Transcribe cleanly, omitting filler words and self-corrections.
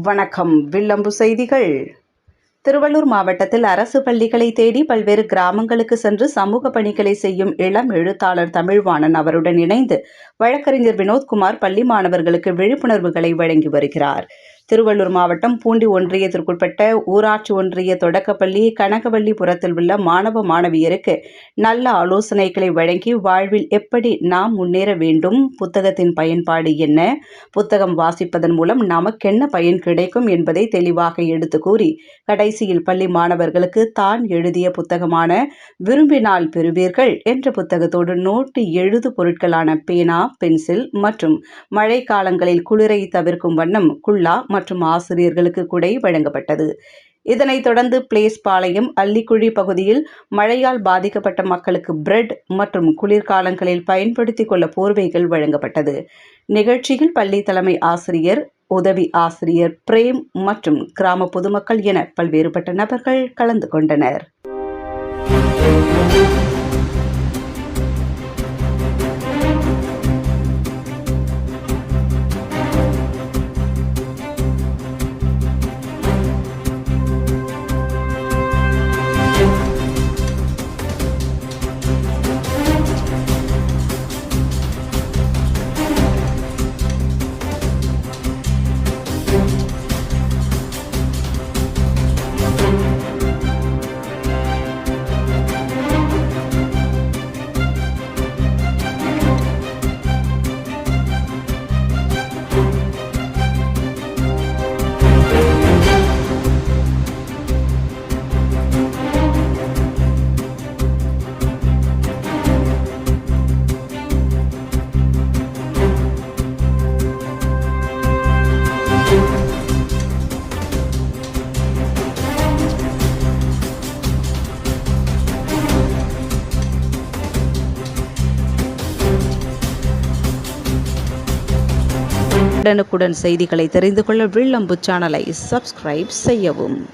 வணக்கம். வில்லம்பு செய்திகள். திருவள்ளூர் மாவட்டத்தில் அரசு பள்ளிகளை தேடி பல்வேறு கிராமங்களுக்கு சென்று சமூக பணிகளை செய்யும் இளம் எழுத்தாளர் தமிழ்வாணன் அவருடன் இணைந்து வழக்கறிஞர் வினோத்குமார் பள்ளி மாணவர்களுக்கு விழிப்புணர்வுகளை வழங்கி வருகிறார். திருவள்ளூர் மாவட்டம் பூண்டி ஒன்றியத்திற்குட்பட்ட ஊராட்சி ஒன்றிய தொடக்கப்பள்ளி கனகவல்லிபுரத்தில் உள்ள மாணவ மாணவியருக்கு நல்ல ஆலோசனைகளை வழங்கி வாழ்வில் எப்படி நாம் முன்னேற வேண்டும், புத்தகத்தின் பயன்பாடு என்ன, புத்தகம் வாசிப்பதன் மூலம் நமக்கென்ன பயன் கிடைக்கும் என்பதை தெளிவாக எடுத்து கூறி கடைசியில் பள்ளி மாணவர்களுக்கு தான் எழுதிய புத்தகமான விரும்பினால் பெறுவீர்கள் என்ற புத்தகத்தோடு நோட்டு எழுது பொருட்களான பேனா, பென்சில் மற்றும் மழை காலங்களில் குளிரை தவிர்க்கும் வண்ணம் குல்லா மற்றும் ஆசிரியர்களுக்கு குடை வழங்கப்பட்டது. இதனைத் தொடர்ந்து பிளேஸ்பாளையம் அல்லிக்குழி பகுதியில் மழையால் பாதிக்கப்பட்ட மக்களுக்கு பிரெட் மற்றும் குளிர்காலங்களில் பயன்படுத்திக் கொள்ள போர்வைகள் வழங்கப்பட்டது. நிகழ்ச்சியில் பள்ளி தலைமை ஆசிரியர், உதவி ஆசிரியர் பிரேம் மற்றும் கிராம பொதுமக்கள் என பல்வேறுபட்ட நபர்கள் கலந்து கொண்டனர். உடனுக்குடன் செய்திகளை தெரிந்து கொள்ள வில்லம்பு சேனலை சப்ஸ்கிரைப் செய்யவும்.